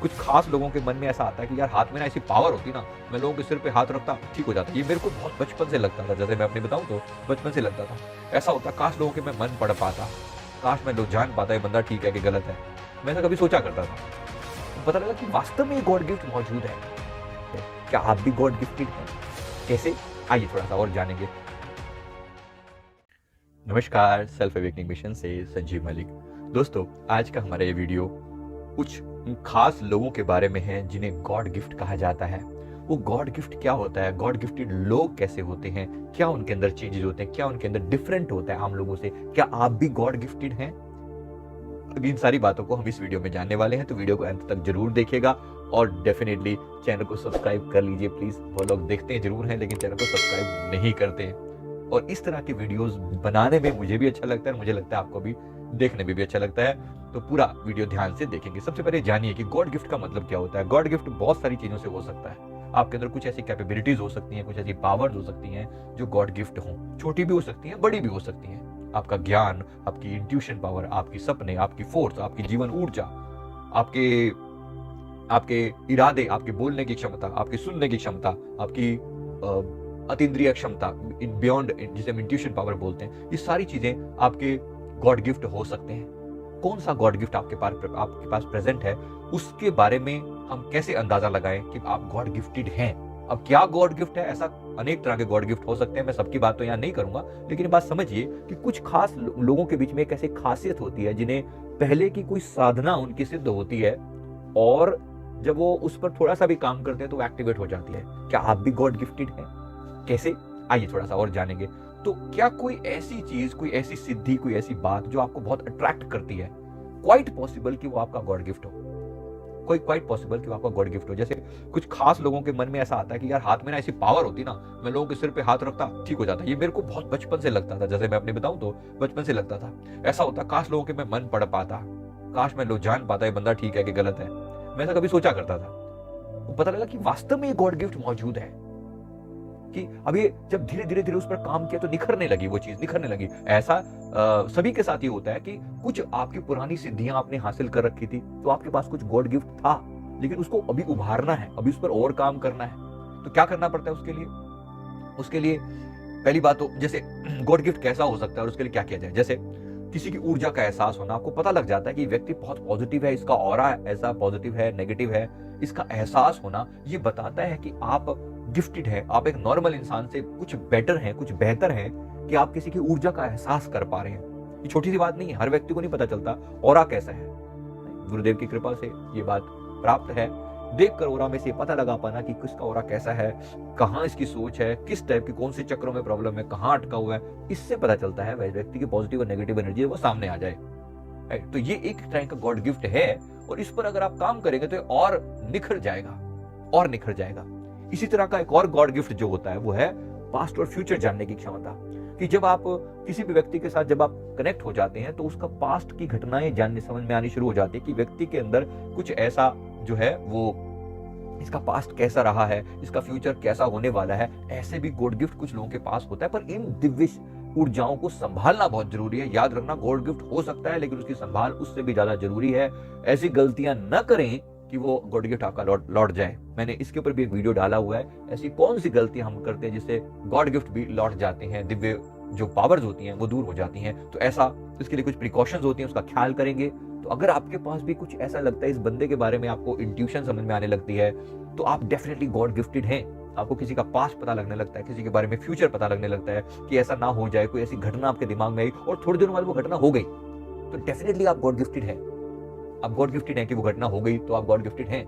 कुछ खास लोगों के मन में ऐसा आता है कि यार हाथ में ना ऐसी पावर होती ना, मैं लोगों के सिर पे हाथ रखता ठीक हो जाता। ये मेरे को बहुत बचपन से लगता था, जैसे मैं अपनी बताऊं तो बचपन से लगता था। ऐसा होता काश लोगों के मैं मन पढ़ पाता, काश मैं लोग जान पाता ये बंदा ठीक है कि गलत है। मैं ऐसा कभी सोचा करता था। तो पता लगा कि वास्तव में गॉड गिफ्ट मौजूद है। क्या आप भी गॉड गिफ्टेड हैं? कैसे? आइए थोड़ा सा और जानेंगे। नमस्कार, सेल्फ अवेकनिंग मिशन से संजीव मलिक। दोस्तों, आज का हमारा ये वीडियो कुछ खास लोगों के बारे में है जिन्हें गॉड गिफ्ट कहा जाता है। वो गॉड गिफ्ट क्या होता है, गॉड गिफ्टेड लोग कैसे होते हैं, क्या उनके अंदर चेंजेस होते हैं, क्या उनके अंदर डिफरेंट होता है आम लोगों से, क्या आप भी गॉड गिफ्टेड हैं? अब इन सारी बातों को हम इस वीडियो में जानने वाले हैं, तो वीडियो को अंत तक जरूर देखिएगा और डेफिनेटली चैनल को सब्सक्राइब कर लीजिए प्लीज। वो लोग देखते हैं जरूर हैं लेकिन चैनल को सब्सक्राइब नहीं करते हैं। और इस तरह के वीडियोस बनाने में मुझे भी अच्छा लगता है, मुझे लगता है आपको भी देखने में भी अच्छा लगता है। तो पूरा वीडियो ध्यान से देखेंगे। सबसे पहले जानिए कि गॉड गिफ्ट का मतलब क्या होता है। गॉड गिफ्ट बहुत सारी चीजों से हो सकता है। आपके अंदर कुछ ऐसी कैपेबिलिटीज हो सकती हैं, कुछ ऐसी पावर्स हो सकती हैं जो गॉड गिफ्ट हो। छोटी भी हो सकती हैं, बड़ी भी हो सकती हैं। आपका ज्ञान, आपकी इंट्यूशन पावर, आपकी सपने, आपकी फोर्स, आपकी जीवन ऊर्जा, आपके आपके इरादे, आपके बोलने की क्षमता, आपकी सुनने की क्षमता, आपकी अतीन्द्रिय क्षमता, इन बियॉन्ड जिसे हम इंट्यूशन पावर बोलते हैं, ये सारी चीजें आपके गॉड गिफ्ट हो सकते हैं। कौन सा गॉड गिफ्ट आपके पास प्रेजेंट है, उसके बारे में हम कैसे अंदाजा लगाएं कि आप गॉड गिफ्टेड हैं। अब क्या गॉड गिफ्ट है? ऐसा अनेक तरह के गॉड गिफ्ट हो सकते हैं। मैं सबकी बात तो यहाँ नहीं करूंगा, लेकिन बात समझिए कि कुछ खास लोगों के बीच में एक ऐसी खासियत होती है जिन्हें पहले की कोई साधना उनकी सिद्ध होती है और जब वो उस पर थोड़ा सा भी काम करते हैं तो वो एक्टिवेट हो जाती है। क्या आप भी गॉड गिफ्टेड हैं? कैसे? आइए थोड़ा सा और जानेंगे। तो क्या कोई ऐसी चीज, कोई ऐसी सिद्धि, कोई ऐसी बात जो आपको बहुत अट्रैक्ट करती है, क्वाइट पॉसिबल कि वो आपका गॉड गिफ्ट हो। कोई क्वाइट पॉसिबल कि वो आपका गॉड गिफ्ट हो। जैसे कुछ खास लोगों के मन में ऐसा आता है कि यार हाथ में ना ऐसी पावर होती ना, मैं लोगों के सिर पे हाथ रखता ठीक हो जाता। ये मेरे को बहुत बचपन से लगता था, जैसे मैं अपनी बताऊं तो बचपन से लगता था। ऐसा होता काश लोगों के मैं मन पढ़ पाता, काश मैं लोग जान पाता ये बंदा ठीक है कि गलत है। मैं ऐसा कभी सोचा करता था। तो पता लगा कि वास्तव में ये गॉड गिफ्ट मौजूद है। कि अब ये जब धीरे धीरे धीरे उस पर काम किया तो निखरने लगी, वो चीज निखरने लगी। ऐसा सभी के साथ ही होता है कि कुछ आपकी पुरानी सिद्धियां आपने हासिल कर रखी थी, तो आपके पास कुछ गॉड गिफ्ट था, लेकिन उसको अभी उभारना है, अभी उस पर और काम करना है। तो क्या करना पड़ता है उसके लिए? उसके लिए पहली बात तो जैसे गॉड गिफ्ट कैसा हो सकता है और उसके लिए क्या किया जाए। जैसे किसी की ऊर्जा का एहसास होना, आपको पता लग जाता है कि व्यक्ति बहुत पॉजिटिव है, इसका ऑरा ऐसा पॉजिटिव है, नेगेटिव है, इसका एहसास होना ये बताता है कि आप गिफ्टेड है, आप एक नॉर्मल इंसान से कुछ बेटर हैं, कुछ बेहतर हैं, कि आप किसी की ऊर्जा का एहसास कर पा रहे हैं। ये छोटी सी बात नहीं है, हर व्यक्ति को नहीं पता चलता ऑरा कैसा है। गुरुदेव की कृपा से ये बात प्राप्त है। देखकर ऑरा में से पता लगा पाना कि किसका ऑरा कैसा है, कहाँ इसकी सोच है, किस टाइप की, कौन से चक्रों में प्रॉब्लम है, कहाँ अटका हुआ है, इससे पता चलता है व्यक्ति की पॉजिटिव और नेगेटिव एनर्जी है वो सामने आ जाए। तो ये एक तरह का गॉड गिफ्ट है और इस पर अगर आप काम करेंगे तो और निखर जाएगा, और निखर जाएगा। इसी तरह का एक और गॉड गिफ्ट जो होता है वो है पास्ट और फ्यूचर जानने की क्षमता। कि जब आप किसी भी व्यक्ति के साथ जब आप कनेक्ट हो जाते हैं तो उसका पास्ट की घटनाएं जानने समझ में आनी शुरू हो जाती है कि व्यक्ति के अंदर कुछ ऐसा जो है वो, इसका पास्ट कैसा रहा है, इसका फ्यूचर कैसा होने वाला है। ऐसे भी गॉड गिफ्ट कुछ लोगों के पास होता है, पर इन दिव्य ऊर्जाओं को संभालना बहुत जरूरी है। याद रखना, गॉड गिफ्ट हो सकता है लेकिन उसकी संभाल उससे भी ज्यादा जरूरी है। ऐसी गलतियां न करें कि वो गॉड गिफ्ट आपका लौट जाए। मैंने इसके ऊपर भी एक वीडियो डाला हुआ है, ऐसी कौन सी गलतियां हम करते हैं जिससे गॉड गिफ्ट भी लौट जाते हैं, दिव्य जो पावर्स होती हैं वो दूर हो जाती हैं। तो ऐसा, इसके लिए कुछ प्रिकॉशंस होती हैं, उसका ख्याल करेंगे। तो अगर आपके पास भी कुछ ऐसा लगता है, इस बंदे के बारे में आपको इंट्यूशन समझ में आने लगती है, तो आप डेफिनेटली गॉड गिफ्टेड हैं। आपको किसी का पास्ट पता लगने लगता है, किसी के बारे में फ्यूचर पता लगने लगता है कि ऐसा ना हो जाए, कोई ऐसी घटना आपके दिमाग में आई और थोड़ी देर बाद वो घटना हो गई, तो डेफिनेटली आप गॉड गिफ्टेड हैं। आप गॉड गिफ्टेड हैं कि वो घटना हो गई तो आप गॉड गिफ्टेड हैं,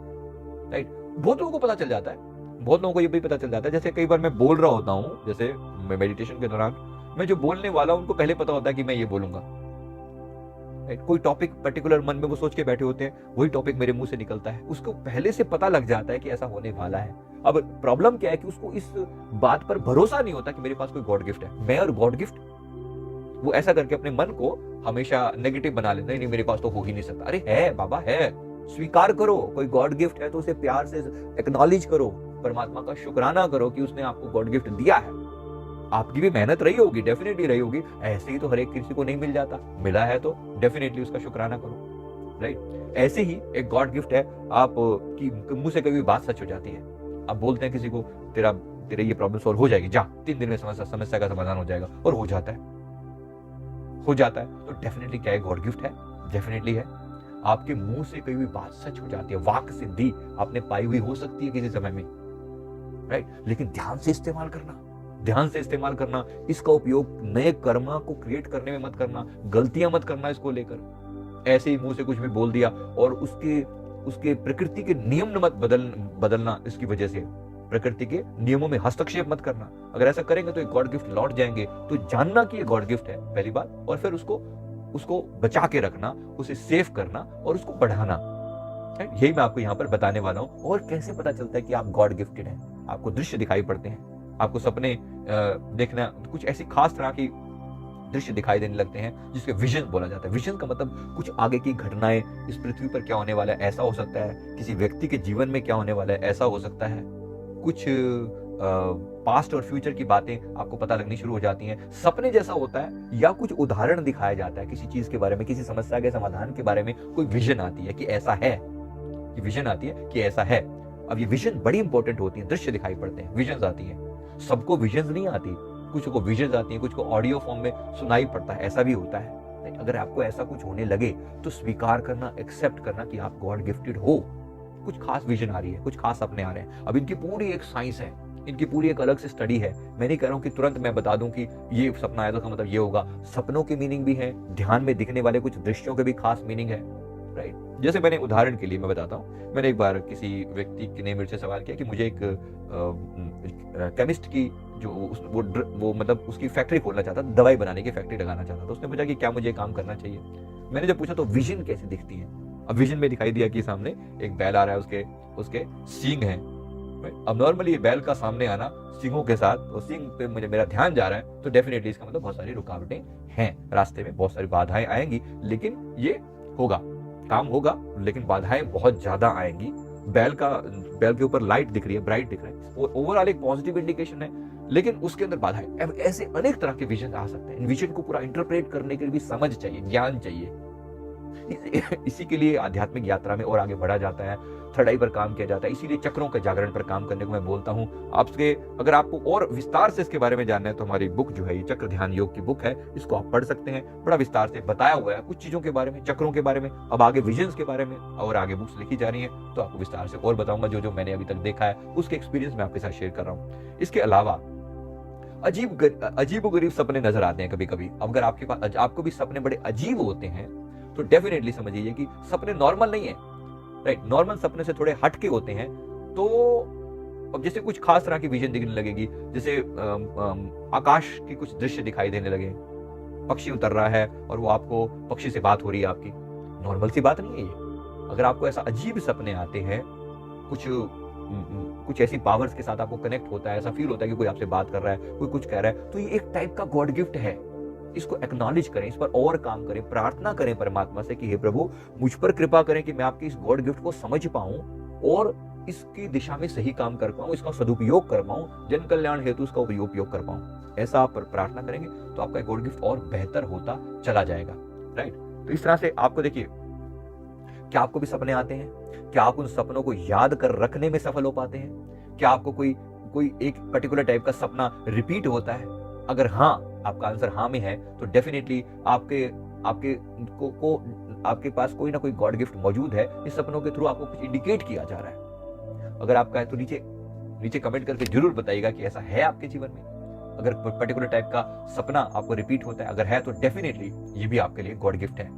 राइट। बहुत लोगों को पता चल जाता है, बहुत लोगों को ये भी पता चल जाता है। जैसे कई बार मैं बोल रहा होता हूँ, जैसे मैं मेडिटेशन के दौरान मैं जो बोलने वाला हूं उनको पहले पता होता है कि मैं ये बोलूंगा, राइट। कोई टॉपिक पर्टिकुलर मन में वो सोच के बैठे होते हैं, वही टॉपिक मेरे मुंह से निकलता है, उसको पहले से पता लग जाता है कि ऐसा होने वाला है। अब प्रॉब्लम क्या है कि उसको इस बात पर भरोसा नहीं होता कि मेरे पास कोई गॉड गिफ्ट है, मैं और गॉड गिफ्ट। वो ऐसा करके अपने मन को हमेशा नेगेटिव बना लेते हैं, नहीं मेरे पास तो हो ही नहीं सकता। अरे है बाबा, है, स्वीकार करो। कोई गॉड गिफ्ट है तो उसे प्यार से एक्नॉलेज करो, परमात्मा का शुक्राना करो कि उसने आपको गॉड गिफ्ट दिया है। आपकी भी मेहनत रही होगी, डेफिनेटली रही होगी, ऐसे ही तो हर एक किसी को नहीं मिल जाता, मिला है तो डेफिनेटली उसका शुक्राना करो। राइट। ऐसे ही एक गॉड गिफ्ट है आप की मुंह से कभी बात सच हो जाती है। आप बोलते हैं किसी को तेरे ये प्रॉब्लम सॉल्व हो जाएगी, जा 3 दिन में समस्या का समाधान हो जाएगा, और हो जाता है। तो डेफिनेटली क्या है, गॉड गिफ्ट है, डेफिनेटली है। आपके मुंह से कभी भी बात सच हो जाती है, वाक सिद्धि आपने पाई हुई हो सकती है किसी समय में, राइट। लेकिन ध्यान से इस्तेमाल करना, इसका उपयोग नए कर्मा को क्रिएट करने में मत करना, गलतियां मत करना इसको लेकर। ऐसे ही मुंह से कुछ भी बोल दिया और उसके प्रकृति के नियम मत बदलना, इसकी वजह से प्रकृति के नियमों में हस्तक्षेप मत करना। अगर ऐसा करेंगे तो एक गॉड गिफ्ट लौट जाएंगे। तो जानना कि ये गॉड गिफ्ट है पहली बात, और फिर उसको बचा के रखना, उसे सेव करना और उसको बढ़ाना, यही मैं आपको यहाँ पर बताने वाला हूँ। और कैसे पता चलता है कि आप गॉड गिफ्टेड हैं? आपको दृश्य दिखाई पड़ते हैं, आपको सपने देखना, कुछ ऐसी खास तरह की दृश्य दिखाई देने लगते हैं जिसके विजन बोला जाता है। विजन का मतलब कुछ आगे की घटनाएं, इस पृथ्वी पर क्या होने वाला है ऐसा हो सकता है, किसी व्यक्ति के जीवन में क्या होने वाला है ऐसा हो सकता है, कुछ पास्ट और फ्यूचर की बातें आपको पता लगनी शुरू हो जाती हैं। सपने जैसा होता है, या कुछ उदाहरण दिखाया जाता है किसी चीज के बारे में, किसी समस्या के समाधान के बारे में कोई विजन आती है कि ऐसा है, कि विजन आती है कि ऐसा है। अब ये विजन बड़ी इंपॉर्टेंट होती है, दृश्य दिखाई पड़ते हैं, विजन आती है। सबको विजन नहीं आती, कुछ को विजन आती है, कुछ को ऑडियो फॉर्म में सुनाई पड़ता है, ऐसा भी होता है। अगर आपको ऐसा कुछ होने लगे तो स्वीकार करना, एक्सेप्ट करना कि आप गॉड गिफ्टेड हो। कुछ खास विजन आ रही है, कुछ खास सपने आ रहे हैं। अब इनकी पूरी एक साइंस है, इनकी पूरी एक अलग से स्टडी है। मैं नहीं कह रहा हूं कि तुरंत मैं बता दूं कि ये सपना आया तो मतलब ये होगा। सपनों के मीनिंग भी है, ध्यान में दिखने वाले कुछ दृश्यों के भी खास मीनिंग है, राइट। जैसे मैंने उदाहरण के लिए मैं बताता हूँ, मैंने एक बार किसी व्यक्ति ने मेरे से सवाल किया कि मुझे एक केमिस्ट की जो वो मतलब उसकी फैक्ट्री खोलना चाहता, दवाई बनाने की फैक्ट्री लगाना चाहता। तो उसने पूछा कि क्या मुझे काम करना चाहिए। मैंने जब पूछा तो विजन कैसे दिखती है। अब विजन में दिखाई दिया कि सामने एक बैल आ रहा है, उसके सींग हैं। अब नॉर्मली ये बैल का सामने आना सींगों के साथ, तो सींग पे मेरा ध्यान जा रहा है, तो डेफिनेटली इसका मतलब बहुत सारी रुकावटें हैं, रास्ते में बहुत सारी बाधाएं आएंगी, लेकिन ये होगा, काम होगा, लेकिन बाधाएं बहुत ज्यादा आएंगी। बैल के ऊपर लाइट दिख रही है, ब्राइट दिख रहा है, ओवरऑल एक पॉजिटिव इंडिकेशन है, लेकिन उसके अंदर बाधाएं। अब ऐसे अनेक तरह के विजन आ सकते हैं। विजन को पूरा इंटरप्रेट करने के लिए भी समझ चाहिए, ज्ञान चाहिए। इसी के लिए आध्यात्मिक यात्रा में और आगे बढ़ा जाता है, थर्ड आई पर काम किया जाता है। इसीलिए चक्रों के जागरण पर काम करने को मैं बोलता हूं। आपके अगर आपको और विस्तार से इसके बारे में जानना है तो हमारी बुक जो है, ये चक्र ध्यान योग की बुक है, इसको आप पढ़ सकते हैं। बड़ा विस्तार से बताया हुआ है कुछ चीजों के बारे में, चक्रों के बारे में, अब आगे विजन्स के बारे में, और आगे बुक्स लिखी जा रही है, तो आपको विस्तार से और बताऊंगा। जो मैंने अभी तक देखा है उसके एक्सपीरियंस मैं आपके साथ शेयर कर रहा हूँ। इसके अलावा अजीब सपने नजर आते हैं कभी कभी। अगर आपके पास आपको भी सपने बड़े अजीब होते हैं तो डेफिनेटली समझिए कि सपने नॉर्मल नहीं है, राइट। नॉर्मल सपने से थोड़े हटके होते हैं। तो अब जैसे कुछ खास तरह की विजन दिखने लगेगी, जैसे आकाश की कुछ दृश्य दिखाई देने लगे, पक्षी उतर रहा है और वो आपको पक्षी से बात हो रही है आपकी, नॉर्मल सी बात नहीं है ये। अगर आपको ऐसा अजीब सपने आते हैं, कुछ ऐसी पावर्स के साथ आपको कनेक्ट होता है, ऐसा फील होता है कि कोई आपसे बात कर रहा है, कोई कुछ कह रहा है, तो ये एक टाइप का गॉड गिफ्ट है। इसको एक्नॉलेज करें, इस पर और काम करें, प्रार्थना करें परमात्मा से कि हे प्रभु मुझ पर कृपा करें कि मैं आपकी इस गॉड गिफ्ट को समझ पाऊं और इसकी दिशा में सही काम कर पाऊं, इसका सदुपयोग कर पाऊं, जन कल्याण हेतु इसका उपयोग कर पाऊं। ऐसा आप प्रार्थना करेंगे तो आपका गॉड गिफ्ट और बेहतर होता चला जाएगा, राइट। तो इस तरह से आपको देखिए, क्या आपको भी सपने आते हैं? क्या आप उन सपनों को याद कर रखने में सफल हो पाते हैं? क्या आपको कोई एक पर्टिकुलर टाइप का सपना रिपीट होता है? अगर हाँ, आपका आंसर हाँ में है, तो डेफिनेटली आपके पास कोई ना कोई गॉड गिफ्ट मौजूद है। इस सपनों के थ्रू आपको कुछ इंडिकेट किया जा रहा है। अगर आपका है तो नीचे कमेंट करके जरूर बताइएगा कि ऐसा है आपके जीवन में। अगर पर्टिकुलर टाइप का सपना आपको रिपीट होता है, अगर है तो डेफिनेटली ये भी आपके लिए गॉड गिफ्ट है,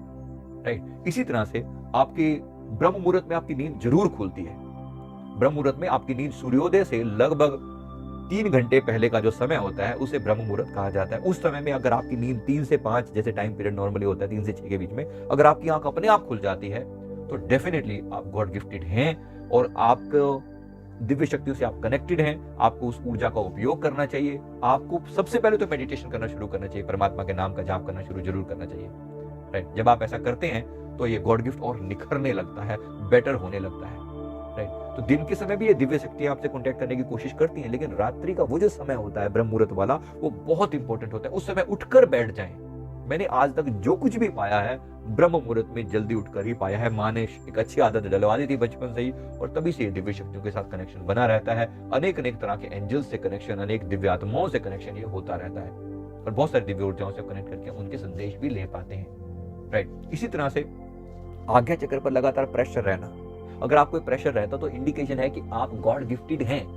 राइट। इसी तरह से आपके ब्रह्म मुहूर्त में आपकी नींद जरूर खुलती है। ब्रह्म मुहूर्त में आपकी नींद सूर्योदय से लगभग 3 घंटे पहले का जो समय होता है उसे ब्रह्म मुहूर्त कहा जाता है। उस समय में अगर आपकी नींद 3 से 5 जैसे टाइम पीरियड नॉर्मली होता है, 3 से 6 के बीच में, अगर आपकी आंख अपने आप खुल जाती है तो डेफिनेटली आप गॉड गिफ्टेड हैं और आपको दिव्य शक्तियों से आप कनेक्टेड हैं। आपको उस ऊर्जा का उपयोग करना चाहिए। आपको सबसे पहले तो मेडिटेशन करना शुरू करना चाहिए, परमात्मा के नाम का जाप करना शुरू जरूर करना चाहिए, राइट। जब आप ऐसा करते हैं तो ये गॉड गिफ्ट और निखरने लगता है, बेटर होने लगता है, राइट। तो दिन के समय भी ये दिव्य शक्तियां आपसे कांटेक्ट करने की कोशिश करती हैं, लेकिन रात्रि का वो जो समय होता है ब्रह्म मुहूर्त वाला, वो बहुत इंपॉर्टेंट होता है। उस समय उठकर बैठ जाएं, मैंने आज तक जो कुछ भी पाया है ब्रह्म मुहूर्त में जल्दी उठकर ही पाया है। माँ ने एक अच्छी आदत डलवा दी थी बचपन से ही, और तभी से दिव्य शक्तियों के साथ कनेक्शन बना रहता है। अनेक अनेक तरह के एंजल्स से कनेक्शन, अनेक दिव्य आत्माओं से कनेक्शन ये होता रहता है, और बहुत सारी दिव्य ऊर्जाओं से कनेक्ट करके उनके संदेश भी ले पाते हैं। राइट। इसी तरह से आज्ञा चक्र पर लगातार प्रेशर रहना, अगर आपको प्रेशर रहता तो इंडिकेशन है कि आप गॉड गिफ्टेड हैं,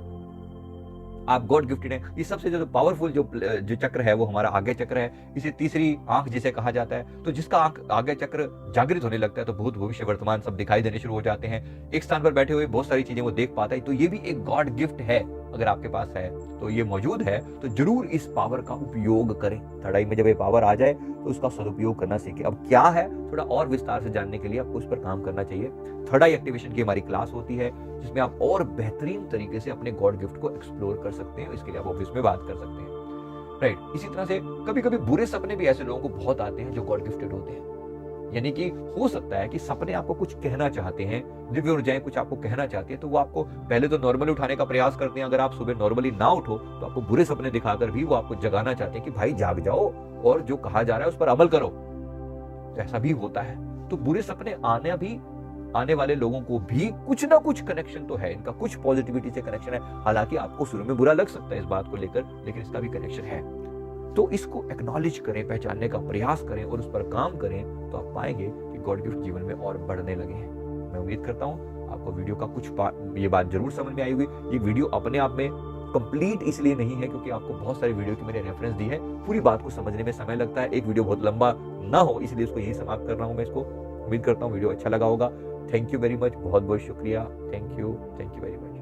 आप गॉड गिफ्टेड हैं। ये सबसे जो पावरफुल जो चक्र है वो हमारा आज्ञा चक्र है। इसे तीसरी आंख जिसे कहा जाता है। तो जिसका आज्ञा चक्र जागृत होने लगता है तो भूत भविष्य वर्तमान सब दिखाई देने शुरू हो जाते हैं। एक स्थान पर बैठे हुए बहुत सारी चीजें वो देख पाता है। तो ये भी एक गॉड गिफ्ट है। अगर आपके पास है तो ये मौजूद है तो जरूर इस पावर का उपयोग करें। थर्ड आई में जब ये पावर आ जाए तो उसका सदुपयोग करना सीखें। अब क्या है, थोड़ा और विस्तार से जानने के लिए आपको उस पर काम करना चाहिए। थर्ड आई एक्टिवेशन की हमारी क्लास होती है जिसमें आप और बेहतरीन तरीके से अपने गॉड गिफ्ट को एक्सप्लोर कर सकते हैं। इसके लिए आप ऑफिस में बात कर सकते हैं। राइट। इसी तरह से कभी कभी बुरे सपने भी ऐसे लोगों को बहुत आते हैं जो गॉड गिफ्टेड होते हैं। यानी कि हो सकता है कि सपने आपको कुछ कहना चाहते हैं, दिव्य ऊर्जाएं कुछ आपको कहना चाहती है, तो वो आपको पहले तो नॉर्मली उठाने का प्रयास करते हैं। अगर आप सुबह नॉर्मली ना उठो तो आपको बुरे सपने दिखाकर भी वो आपको जगाना चाहते हैं कि भाई जाग जाओ और जो कहा जा रहा है उस पर अमल करो। तो ऐसा भी होता है। तो बुरे सपने आने वाले लोगों को भी कुछ ना कुछ कनेक्शन तो है, इनका कुछ पॉजिटिविटी से कनेक्शन है। हालांकि आपको शुरू में बुरा लग सकता है इस बात को लेकर, लेकिन इसका भी कनेक्शन है। तो इसको एक्नॉलेज करें, पहचानने का प्रयास करें और उस पर काम करें, तो आप पाएंगे कि गॉड गिफ्ट जीवन में और बढ़ने लगे हैं। मैं उम्मीद करता हूं आपको वीडियो का कुछ ये बात जरूर समझ में आई होगी। ये वीडियो अपने आप में कंप्लीट इसलिए नहीं है क्योंकि आपको बहुत सारी वीडियो की मैंने रेफरेंस दी है। पूरी बात को समझने में समय लगता है, एक वीडियो बहुत लंबा ना हो इसलिए इसको यही समाप्त कर रहा हूं मैं इसको। उम्मीद करता हूं वीडियो अच्छा लगा होगा। थैंक यू वेरी मच, बहुत बहुत शुक्रिया। Thank you very much.